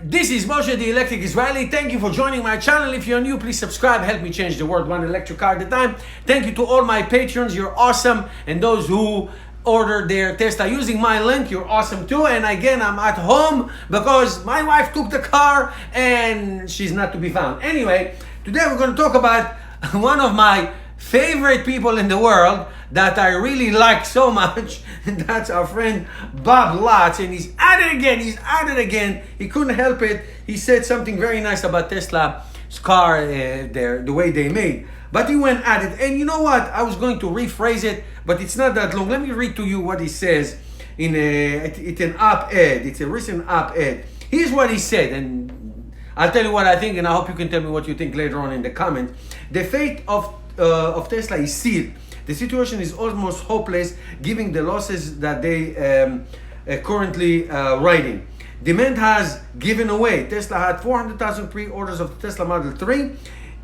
This is Moshe, the Electric Israeli. Thank you for joining my channel. If you're new, please subscribe. Help me change the world one electric car at a time. Thank you to all my patrons. You're awesome. And those who ordered their Tesla using my link, you're awesome too. And again, I'm at home because my wife took the car and she's not to be found. Anyway, today we're going to talk about one of my favorite people in the world that I really like so much, and that's our friend Bob Lutz. And he's at it again. He couldn't help it. He said something very nice about Tesla's car, the way they made. But he went at it. And you know what? I was going to rephrase it, but it's not that long. Let me read to you what he says it's an op-ed. It's a recent op-ed. Here's what he said, and I'll tell you what I think, and I hope you can tell me what you think later on in the comments. The fate of Tesla is sealed. The situation is almost hopeless given the losses that they currently riding. Demand has given away. Tesla had 400,000 pre-orders of the Tesla Model 3.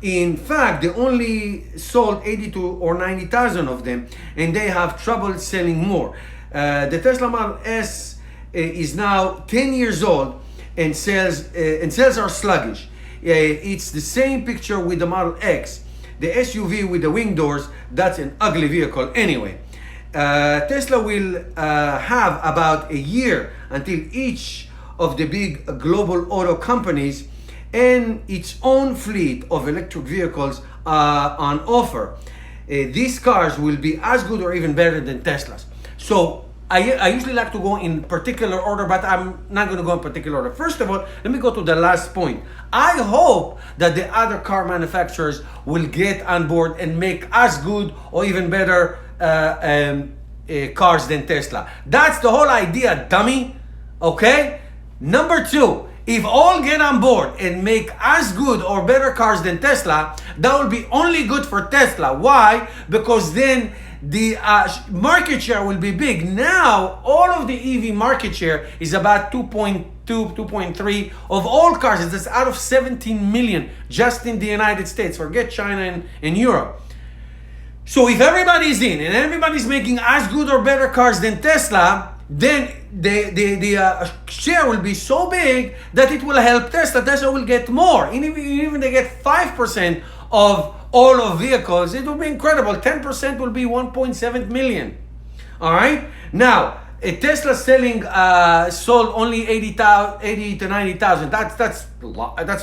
In fact, they only sold 82 or 90,000 of them, and they have trouble selling more. The Tesla Model S is now 10 years old, and sales are sluggish. It's the same picture with the Model X. The SUV with the wing doors, that's an ugly vehicle anyway. Tesla will have about a year until each of the big global auto companies and its own fleet of electric vehicles on offer. These cars will be as good or even better than Tesla's. So I usually like to go in particular order, but I'm not going to go in particular order. First of all, let me go to the last point. I hope that the other car manufacturers will get on board and make as good or even better cars than Tesla. That's the whole idea, dummy. Okay? Number two, if all get on board and make as good or better cars than Tesla, that will be only good for Tesla. Why? Because then the market share will be big. Now, all of the EV market share is about 2.2, 2.3 of all cars. That's out of 17 million just in the United States. Forget China and Europe. So if everybody's in and everybody's making as good or better cars than Tesla, then the share will be so big that it will help Tesla. Tesla will get more. Even they get 5% of all of vehicles, it will be incredible. 10% will be 1.7 million. All right. Now, a Tesla sold only 80 to 90,000. That's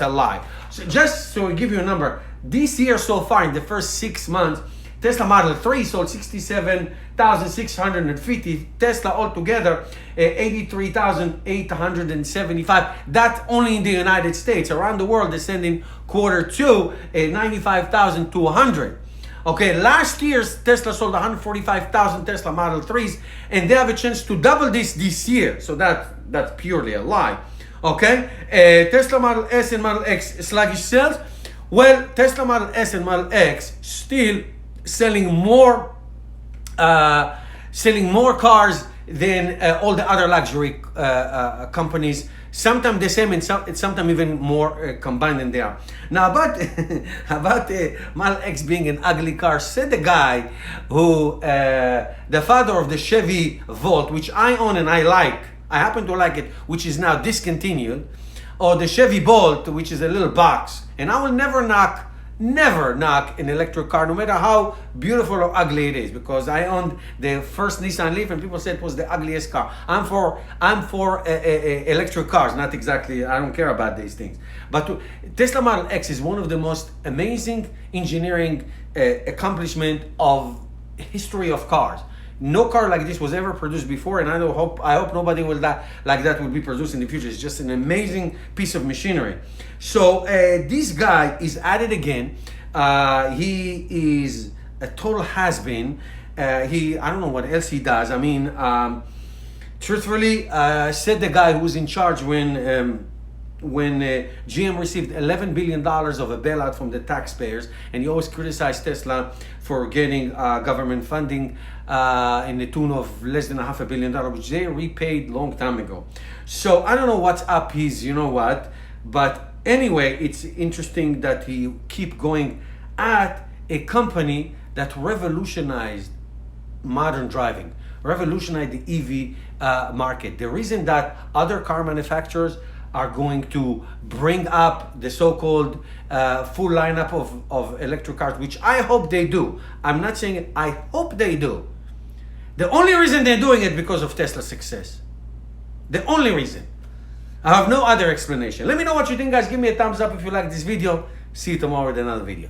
a lie. So just so I give you a number, this year so far in the first 6 months, Tesla Model 3 sold 67,650. Tesla altogether, 83,875. That's only in the United States. Around the world, they're sending Q2, 95,200. Okay, last year, Tesla sold 145,000 Tesla Model 3s, and they have a chance to double this year. So that's purely a lie. Okay, Tesla Model S and Model X sluggish sales. Well, Tesla Model S and Model X still selling more cars than all the other luxury companies. Sometimes the same, and sometimes even more combined than they are. Now about Model X being an ugly car, said the guy who the father of the Chevy Volt, which I own and I like. I happen to like it, which is now discontinued, or the Chevy Bolt, which is a little box. And I will never knock an electric car, no matter how beautiful or ugly it is, because I owned the first Nissan Leaf and people said it was the ugliest car. I'm for electric cars, not exactly, I don't care about these things. But Tesla Model X is one of the most amazing engineering accomplishment of history of cars. No car like this was ever produced before, and I hope nobody will like that will be produced in the future. It's just an amazing piece of machinery. So this guy is at it again. He is a total has-been. I don't know what else he does. I mean, truthfully, said the guy who was in charge when GM received $11 billion of a bailout from the taxpayers, and he always criticized Tesla for getting government funding in the tune of less than $500 million, which they repaid long time ago. So I don't know what's up his, you know what, but anyway, it's interesting that he keep going at a company that revolutionized modern driving, revolutionized the EV market. The reason that other car manufacturers are going to bring up the so-called full lineup of electric cars, which I hope they do. I'm not saying it, I hope they do. The only reason they're doing it because of Tesla's success. The only reason. I have no other explanation. Let me know what you think, guys. Give me a thumbs up if you like this video. See you tomorrow with another video.